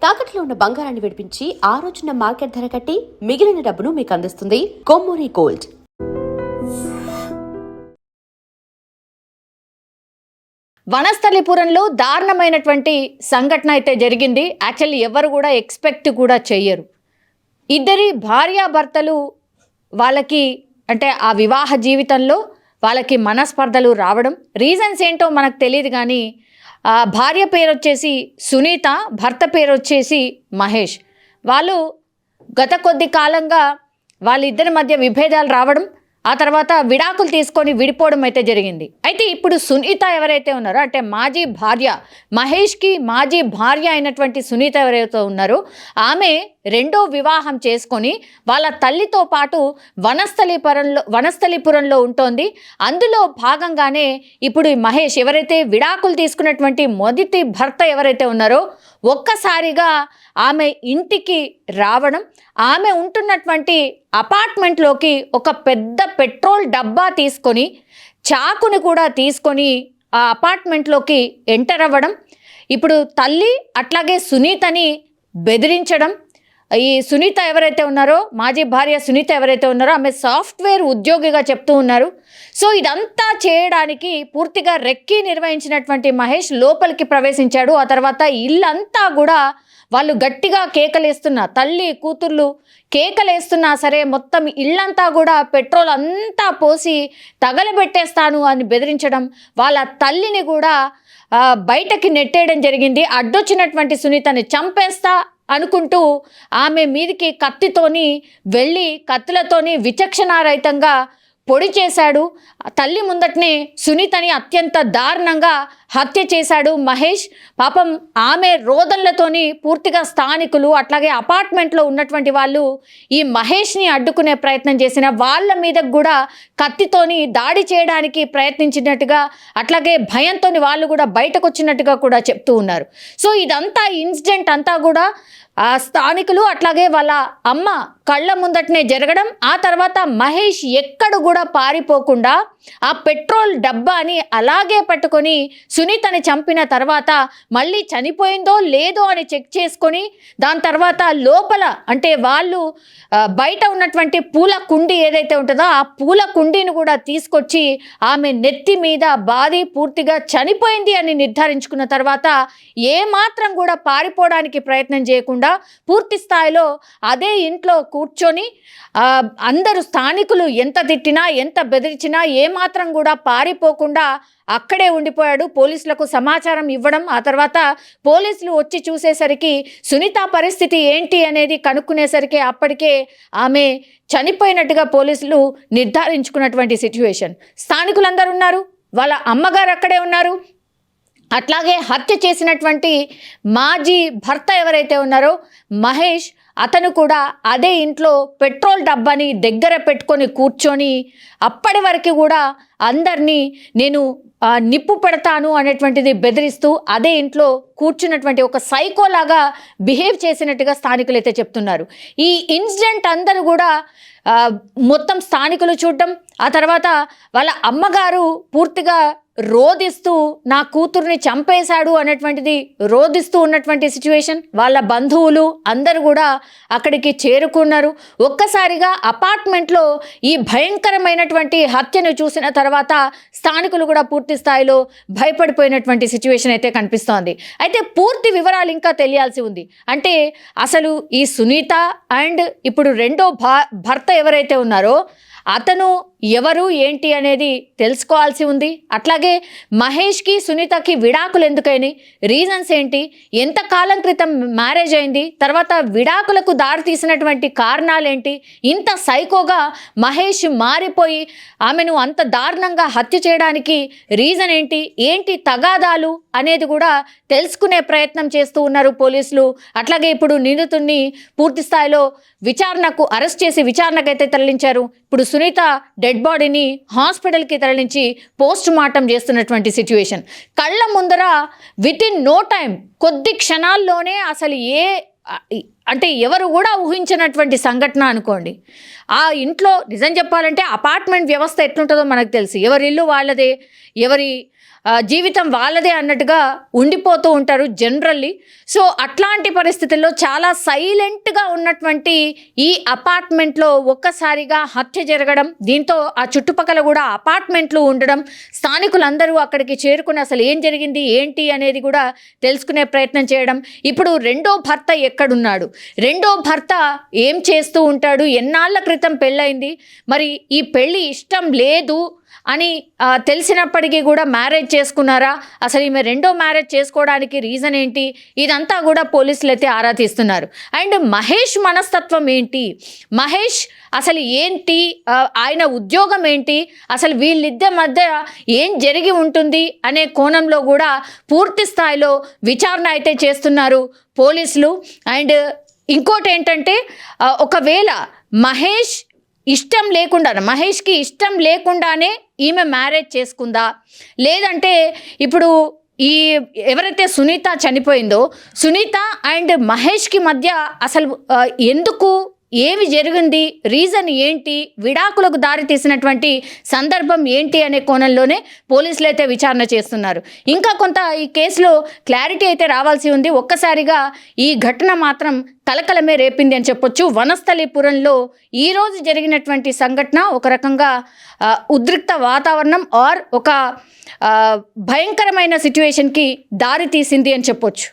తాకట్లో ఉన్న బంగారాన్ని విడిపించి ఆ రోజున మార్కెట్ ధర కట్టి మిగిలిన డబ్బును మీకు అందిస్తుంది కొమ్మూరి గోల్డ్. వనస్థలిపురంలో దారుణమైనటువంటి సంఘటన అయితే జరిగింది. యాక్చువల్లీ ఎవరు కూడా ఎక్స్పెక్ట్ కూడా చెయ్యరు. ఇద్దరి భార్యాభర్తలు వాళ్ళకి అంటే ఆ వివాహ జీవితంలో వాళ్ళకి మనస్పర్ధలు రావడం, రీజన్స్ ఏంటో మనకు తెలియదు. కానీ భార్య పేరు వచ్చేసి సునీత, భర్త పేరు వచ్చేసి మహేష్. వాళ్ళు గత కొద్ది కాలంగా వాళ్ళిద్దరి మధ్య విభేదాలు రావడం, ఆ తర్వాత విడాకులు తీసుకొని విడిపోవడం అయితే జరిగింది. అయితే ఇప్పుడు సునీత ఎవరైతే ఉన్నారో అంటే మాజీ భార్య, మహేష్కి మాజీ భార్య అయినటువంటి సునీత ఎవరైతే ఉన్నారో ఆమె రెండో వివాహం చేసుకొని వాళ్ళ తల్లితో పాటు వనస్థలిపురంలో ఉంటోంది. అందులో భాగంగానే ఇప్పుడు మహేష్ ఎవరైతే విడాకులు తీసుకున్నటువంటి మొదటి భర్త ఎవరైతే ఉన్నారో ఒక్కసారిగా ఆమె ఇంటికి రావడం, ఆమె ఉంటున్నటువంటి అపార్ట్మెంట్లోకి ఒక పెద్ద పెట్రోల్ డబ్బా తీసుకొని చాకుని కూడా తీసుకొని ఆ అపార్ట్మెంట్లోకి ఎంటర్ అవ్వడం, ఇప్పుడు తల్లి అట్లాగే సునీతని బెదిరించడం. ఈ సునీత ఎవరైతే ఉన్నారో మాజీ భార్య సునీత ఎవరైతే ఉన్నారో ఆమె సాఫ్ట్వేర్ ఉద్యోగిగా చెప్తూ ఉన్నారు. సో ఇదంతా చేయడానికి పూర్తిగా రెక్కి నిర్వహించినటువంటి మహేష్ లోపలికి ప్రవేశించాడు. ఆ తర్వాత ఇల్లంతా కూడా వాళ్ళు గట్టిగా కేకలేస్తున్నా, తల్లి కూతుర్లు కేకలేస్తున్నా సరే మొత్తం ఇల్లంతా కూడా పెట్రోల్ అంతా పోసి తగలబెట్టేస్తాను అని బెదిరించడం, వాళ్ళ తల్లిని కూడా బయటకి నెట్టేయడం జరిగింది. అడ్డొచ్చినటువంటి సునీతని చంపేస్తా అనుకుంటూ ఆమె మీదికి కత్తితోని వెళ్ళి కత్తులతోని విచక్షణారహితంగా పొడి చేశాడు. తల్లి ముందటనే సునీతని అత్యంత దారుణంగా హత్య చేశాడు మహేష్. పాపం ఆమె రోదనలతోని పూర్తిగా స్థానికులు అట్లాగే అపార్ట్మెంట్లో ఉన్నటువంటి వాళ్ళు ఈ మహేష్ని అడ్డుకునే ప్రయత్నం చేసిన వాళ్ళ మీద కూడా కత్తితోని దాడి చేయడానికి ప్రయత్నించినట్టుగా అట్లాగే భయంతో వాళ్ళు కూడా బయటకు వచ్చినట్టుగా కూడా చెప్తూ ఉన్నారు. సో ఇదంతా ఇన్సిడెంట్ అంతా కూడా ఆ స్థానికులు అట్లాగే వాళ్ళ అమ్మ కళ్ళ ముందటనే జరగడం, ఆ తర్వాత మహేష్ ఎక్కడ కూడా పారిపోకుండా ఆ పెట్రోల్ డబ్బాని అలాగే పట్టుకొని సునీతని చంపిన తర్వాత మళ్ళీ చనిపోయిందో లేదో అని చెక్ చేసుకొని దాని తర్వాత లోపల అంటే వాళ్ళు బయట ఉన్నటువంటి పూల కుండీ ఏదైతే ఉంటుందో ఆ పూల కుండీని కూడా తీసుకొచ్చి ఆమె నెత్తి మీద బాది పూర్తిగా చనిపోయింది అని నిర్ధారించుకున్న తర్వాత ఏమాత్రం కూడా పారిపోవడానికి ప్రయత్నం చేయకుండా పూర్తి స్థాయిలో అదే ఇంట్లో కూర్చొని అందరూ స్థానికులు ఎంత తిట్టినా ఎంత బెదిరించినా ఏమాత్రం కూడా పారిపోకుండా అక్కడే ఉండిపోయాడు. పోలీసులకు సమాచారం ఇవ్వడం, ఆ తర్వాత పోలీసులు వచ్చి చూసేసరికి సునీత పరిస్థితి ఏంటి అనేది కనుక్కునేసరికి అప్పటికే ఆమె చనిపోయినట్టుగా పోలీసులు నిర్ధారించుకున్నటువంటి సిచ్యువేషన్. స్థానికులందరూ ఉన్నారు, వాళ్ళ అమ్మగారు అక్కడే ఉన్నారు. అట్లాగే హత్య చేసినటువంటి మాజీ భర్త ఎవరైతే ఉన్నారో మహేష్, అతను కూడా అదే ఇంట్లో పెట్రోల్ డబ్బాని దగ్గర పెట్టుకొని కూర్చొని అప్పటి వరకు కూడా అందరినీ నేను నిప్పు పెడతాను అనేటువంటిది బెదిరిస్తూ అదే ఇంట్లో కూర్చున్నటువంటి ఒక సైకోలాగా బిహేవ్ చేసినట్టుగా స్థానికులు అయితే చెప్తున్నారు. ఈ ఇన్సిడెంట్ అందరూ కూడా మొత్తం స్థానికులు చూడటం, ఆ తర్వాత వాళ్ళ అమ్మగారు పూర్తిగా రోదిస్తూ నా కూతుర్ని చంపేశాడు అనేటువంటిది రోదిస్తూ ఉన్నటువంటి సిచ్యువేషన్. వాళ్ళ బంధువులు అందరూ కూడా అక్కడికి చేరుకున్నారు. ఒక్కసారిగా అపార్ట్మెంట్లో ఈ భయంకరమైనటువంటి హత్యను చూసిన తర్వాత స్థానికులు కూడా పూర్తి స్థాయిలో భయపడిపోయినటువంటి సిచ్యువేషన్ అయితే కనిపిస్తోంది. అయితే పూర్తి వివరాలు ఇంకా తెలియాల్సి ఉంది. అంటే అసలు ఈ సునీత అండ్ ఇప్పుడు రెండో భర్త ఎవరైతే ఉన్నారో అతను ఎవరు ఏంటి అనేది తెలుసుకోవాల్సి ఉంది. అట్లాగే మహేష్కి సునీతకి విడాకులు ఎందుకైనాయి, రీజన్స్ ఏంటి, ఎంతకాలం క్రితం మ్యారేజ్ అయింది, తర్వాత విడాకులకు దారి తీసినటువంటి కారణాలేంటి, ఇంత సైకోగా మహేష్ మారిపోయి ఆమెను అంత దారుణంగా హత్య చేయడానికి రీజన్ ఏంటి, ఏంటి తగాదాలు అనేది కూడా తెలుసుకునే ప్రయత్నం చేస్తూ ఉన్నారు పోలీసులు. అట్లాగే ఇప్పుడు నిందితుడిని పూర్తి స్థాయిలో విచారణకు అరెస్ట్ చేసి విచారణకైతే తరలించారు. ఇప్పుడు సునీత డెడ్ బాడీని హాస్పిటల్కి తరలించి పోస్ట్ మార్టం చేస్తున్నటువంటి సిచ్యువేషన్. కళ్ళ ముందర విత్ ఇన్ నో టైం కొద్ది క్షణాల్లోనే అసలు అంటే ఎవరు కూడా ఊహించినటువంటి సంఘటన అనుకోండి. ఆ ఇంట్లో నిజం చెప్పాలంటే అపార్ట్మెంట్ వ్యవస్థ ఎట్లుంటుందో మనకు తెలుసు. ఎవరి ఇల్లు వాళ్ళదే, ఎవరి జీవితం వాళ్ళదే అన్నట్టుగా ఉండిపోతూ ఉంటారు జనరల్లీ. సో అట్లాంటి పరిస్థితుల్లో చాలా సైలెంట్గా ఉన్నటువంటి ఈ అపార్ట్మెంట్లో ఒక్కసారిగా హత్య జరగడం, దీంతో ఆ చుట్టుపక్కల కూడా అపార్ట్మెంట్లు ఉండడం, స్థానికులందరూ అక్కడికి చేరుకుని అసలు ఏం జరిగింది ఏంటి అనేది కూడా తెలుసుకునే ప్రయత్నం చేయడం. ఇప్పుడు రెండో భర్త ఎక్కడున్నాడు, రెండో భర్త ఏం చేస్తూ ఉంటాడు, ఎన్నాళ్ళ క్రితం పెళ్ళైంది, మరి ఈ పెళ్ళి ఇష్టం లేదు అని తెలిసినప్పటికీ కూడా మ్యారేజ్ చేసుకున్నారా, అసలు ఈమె రెండో మ్యారేజ్ చేసుకోవడానికి రీజన్ ఏంటి, ఇదంతా కూడా పోలీసులు అయితే ఆరా తీస్తున్నారు. అండ్ మహేష్ మనస్తత్వం ఏంటి, మహేష్ అసలు ఏంటి, ఆయన ఉద్యోగం ఏంటి, అసలు వీళ్ళిద్దరి మధ్య ఏం జరిగి ఉంటుంది అనే కోణంలో కూడా పూర్తి స్థాయిలో విచారణ అయితే చేస్తున్నారు పోలీసులు. అండ్ ఇంకోటి ఏంటంటే, ఒకవేళ మహేష్కి ఇష్టం లేకుండానే ఈమె మ్యారేజ్ చేసుకుందా, లేదంటే ఇప్పుడు ఈ ఎవరైతే సునీత చనిపోయిందో సునీత అండ్ మహేష్కి మధ్య అసలు ఎందుకు, ఏమి జరిగింది, రీజన్ ఏంటి, విడాకులకు దారి తీసినటువంటి సందర్భం ఏంటి అనే కోణంలోనే పోలీసులు అయితే విచారణ చేస్తున్నారు. ఇంకా కొంత ఈ కేసులో క్లారిటీ అయితే రావాల్సి ఉంది. ఒక్కసారిగా ఈ ఘటన మాత్రం కలకలమే రేపింది అని చెప్పొచ్చు. వనస్థలీపురంలో ఈరోజు జరిగినటువంటి సంఘటన ఒక రకంగా ఉద్రిక్త వాతావరణం ఆర్ ఒక భయంకరమైన సిచ్యువేషన్కి దారి తీసింది అని చెప్పొచ్చు.